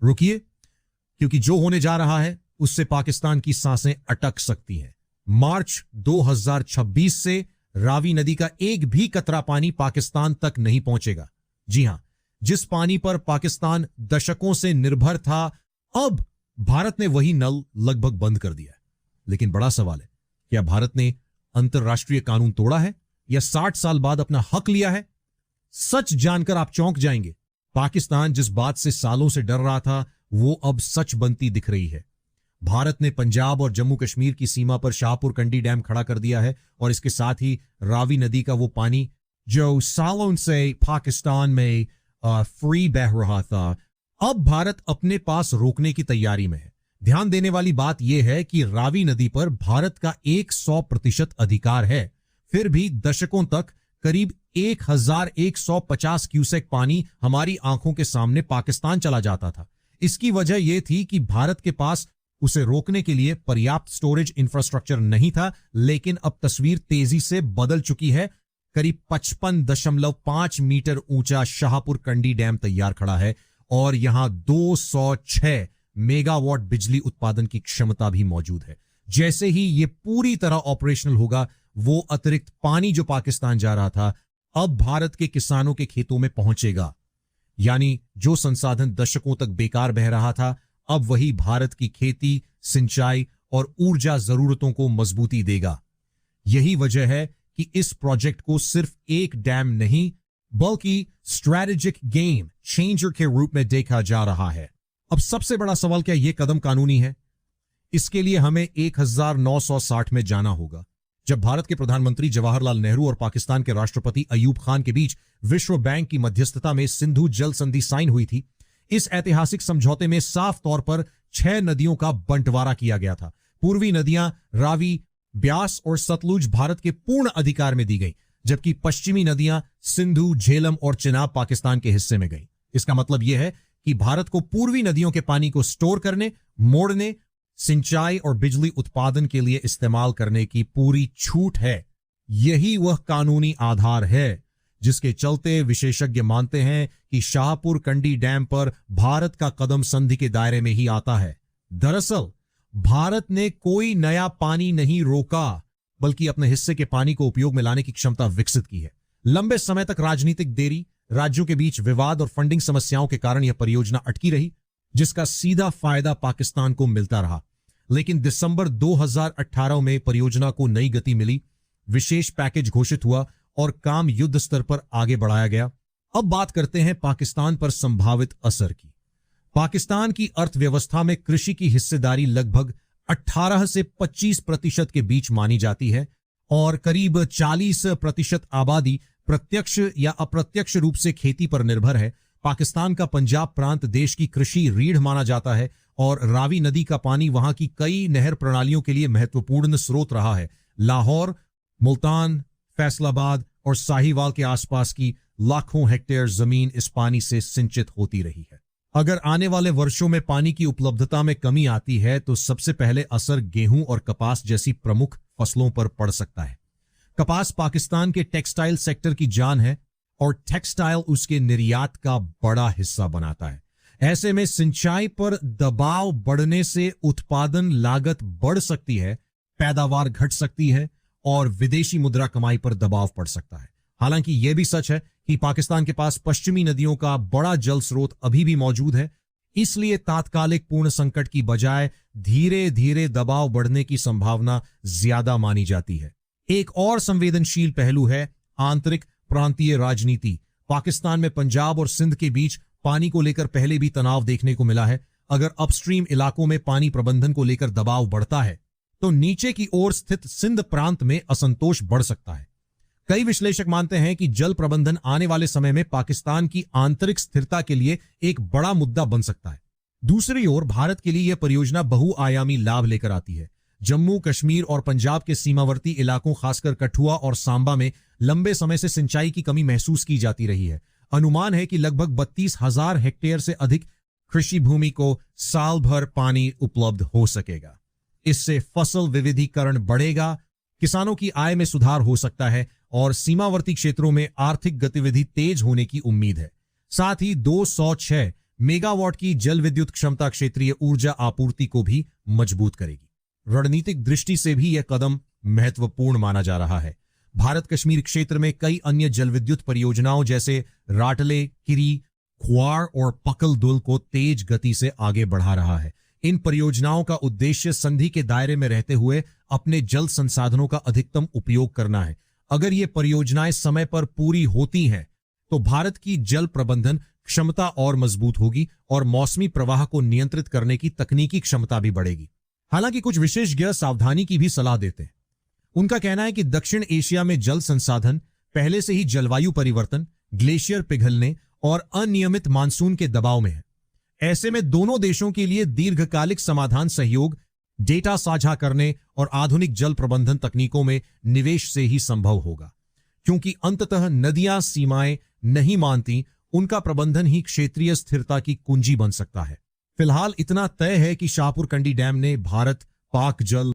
रुकिए, क्योंकि जो होने जा रहा है उससे पाकिस्तान की सांसें अटक सकती हैं। मार्च 2026 से रावी नदी का एक भी कतरा पानी पाकिस्तान तक नहीं पहुंचेगा। जी हां, जिस पानी पर पाकिस्तान दशकों से निर्भर था, अब भारत ने वही नल लगभग बंद कर दिया है। लेकिन बड़ा सवाल है, क्या भारत ने अंतरराष्ट्रीय कानून तोड़ा है या 60 साल बाद अपना हक लिया है? सच जानकर आप चौंक जाएंगे। पाकिस्तान जिस बात से सालों से डर रहा था, वो अब सच बनती दिख रही है। भारत ने पंजाब और जम्मू कश्मीर की सीमा पर शाहपुर कंडी डैम खड़ा कर दिया है और इसके साथ ही रावी नदी का वो पानी जो सालों से पाकिस्तान में फ्री बह रहा था, अब भारत अपने पास रोकने की तैयारी में है। ध्यान देने वाली बात यह है कि रावी नदी पर भारत का 100% अधिकार है। फिर भी दशकों तक करीब 1150 क्यूसेक पानी हमारी आंखों के सामने पाकिस्तान चला जाता था। इसकी वजह यह थी कि भारत के पास उसे रोकने के लिए पर्याप्त स्टोरेज इंफ्रास्ट्रक्चर नहीं था। लेकिन अब तस्वीर तेजी से बदल चुकी है। करीब 55.5 मीटर ऊंचा शाहपुर कंडी डैम तैयार खड़ा है और यहां 206 मेगावाट बिजली उत्पादन की क्षमता भी मौजूद है। जैसे ही यह पूरी तरह ऑपरेशनल होगा, वो अतिरिक्त पानी जो पाकिस्तान जा रहा था, अब भारत के किसानों के खेतों में पहुंचेगा। यानी जो संसाधन दशकों तक बेकार बह रहा था, अब वही भारत की खेती, सिंचाई और ऊर्जा जरूरतों को मजबूती देगा। यही वजह है कि इस प्रोजेक्ट को सिर्फ एक डैम नहीं, बल्कि स्ट्रैटेजिक गेम चेंजर के रूप में देखा जा रहा है। अब सबसे बड़ा सवाल, क्या यह कदम कानूनी है? इसके लिए हमें 1960 में जाना होगा, जब भारत के प्रधानमंत्री जवाहरलाल नेहरू और पाकिस्तान के राष्ट्रपति अयूब खान के बीच विश्व बैंक की मध्यस्थता में सिंधु जल संधि साइन हुई थी। इस ऐतिहासिक समझौते में साफ तौर पर 6 नदियों का बंटवारा किया गया था। पूर्वी नदियां रावी, ब्यास और सतलुज भारत के पूर्ण अधिकार में दी गई, जबकि पश्चिमी नदियां सिंधु, झेलम और चिनाब पाकिस्तान के हिस्से में गई। इसका मतलब यह है कि भारत को पूर्वी नदियों के पानी को स्टोर करने, मोड़ने, सिंचाई और बिजली उत्पादन के लिए इस्तेमाल करने की पूरी छूट है। यही वह कानूनी आधार है जिसके चलते विशेषज्ञ मानते हैं कि शाहपुर कंडी डैम पर भारत का कदम संधि के दायरे में ही आता है। दरअसल भारत ने कोई नया पानी नहीं रोका, बल्कि अपने हिस्से के पानी को उपयोग में लाने की क्षमता विकसित की है। लंबे समय तक राजनीतिक देरी, राज्यों के बीच विवाद और फंडिंग समस्याओं के कारण यह परियोजना अटकी रही, जिसका सीधा फायदा पाकिस्तान को मिलता रहा। लेकिन दिसंबर 2018 में परियोजना को नई गति मिली, विशेष पैकेज घोषित हुआ और काम युद्ध स्तर पर आगे बढ़ाया गया। अब बात करते हैं पाकिस्तान पर संभावित असर की। पाकिस्तान की अर्थव्यवस्था में कृषि की हिस्सेदारी लगभग 18 से 25% के बीच मानी जाती है और करीब 40% आबादी प्रत्यक्ष या अप्रत्यक्ष रूप से खेती पर निर्भर है। पाकिस्तान का पंजाब प्रांत देश की कृषि रीढ़ माना जाता है और रावी नदी का पानी वहां की कई नहर प्रणालियों के लिए महत्वपूर्ण स्रोत रहा है। लाहौर, मुल्तान, फैसलाबाद और साहिवाल के आसपास की लाखों हेक्टेयर जमीन इस पानी से सिंचित होती रही है। अगर आने वाले वर्षों में पानी की उपलब्धता में कमी आती है तो सबसे पहले असर गेहूं और कपास जैसी प्रमुख फसलों पर पड़ सकता है। कपास पाकिस्तान के टेक्सटाइल सेक्टर की जान है और टेक्सटाइल उसके निर्यात का बड़ा हिस्सा बनाता है। ऐसे में सिंचाई पर दबाव बढ़ने से उत्पादन लागत बढ़ सकती है, पैदावार घट सकती है और विदेशी मुद्रा कमाई पर दबाव पड़ सकता है। हालांकि यह भी सच है कि पाकिस्तान के पास पश्चिमी नदियों का बड़ा जल स्रोत अभी भी मौजूद है, इसलिए तात्कालिक पूर्ण संकट की बजाय धीरे धीरे दबाव बढ़ने की संभावना ज्यादा मानी जाती है। एक और संवेदनशील पहलू है आंतरिक प्रांतीय राजनीति। पाकिस्तान में पंजाब और सिंध के बीच पानी को लेकर पहले भी तनाव देखने को मिला है। अगर अपस्ट्रीम इलाकों में पानी प्रबंधन को लेकर दबाव बढ़ता है तो नीचे की ओर स्थित सिंध प्रांत में असंतोष बढ़ सकता है। कई विश्लेषक मानते हैं कि जल प्रबंधन आने वाले समय में पाकिस्तान की आंतरिक स्थिरता के लिए एक बड़ा मुद्दा बन सकता है। दूसरी ओर भारत के लिए यह परियोजना बहुआयामी लाभ लेकर आती है। जम्मू कश्मीर और पंजाब के सीमावर्ती इलाकों, खासकर कठुआ और सांबा में लंबे समय से सिंचाई की कमी महसूस की जाती रही है। अनुमान है कि लगभग 32,000 हेक्टेयर से अधिक कृषि भूमि को साल भर पानी उपलब्ध हो सकेगा। इससे फसल विविधीकरण बढ़ेगा, किसानों की आय में सुधार हो सकता है और सीमावर्ती क्षेत्रों में आर्थिक गतिविधि तेज होने की उम्मीद है। साथ ही 206 मेगावाट की जल विद्युत क्षमता क्षेत्रीय ऊर्जा आपूर्ति को भी मजबूत करेगी। रणनीतिक दृष्टि से भी यह कदम महत्वपूर्ण माना जा रहा है। भारत कश्मीर क्षेत्र में कई अन्य जल विद्युत परियोजनाओं जैसे राटले, किरी, ख्वार और पकल दुल को तेज गति से आगे बढ़ा रहा है। इन परियोजनाओं का उद्देश्य संधि के दायरे में रहते हुए अपने जल संसाधनों का अधिकतम उपयोग करना है। अगर ये परियोजनाएं समय पर पूरी होती हैं तो भारत की जल प्रबंधन क्षमता और मजबूत होगी और मौसमी प्रवाह को नियंत्रित करने की तकनीकी क्षमता भी बढ़ेगी। हालांकि कुछ विशेषज्ञ सावधानी की भी सलाह देते हैं। उनका कहना है कि दक्षिण एशिया में जल संसाधन पहले से ही जलवायु परिवर्तन, ग्लेशियर पिघलने और अनियमित मानसून के दबाव में है। ऐसे में दोनों देशों के लिए दीर्घकालिक समाधान सहयोग, डेटा साझा करने और आधुनिक जल प्रबंधन तकनीकों में निवेश से ही संभव होगा। क्योंकि अंततः नदियां सीमाएं नहीं मानती, उनका प्रबंधन ही क्षेत्रीय स्थिरता की कुंजी बन सकता है। फिलहाल इतना तय है कि शाहपुर कंडी डैम ने भारत पाक जल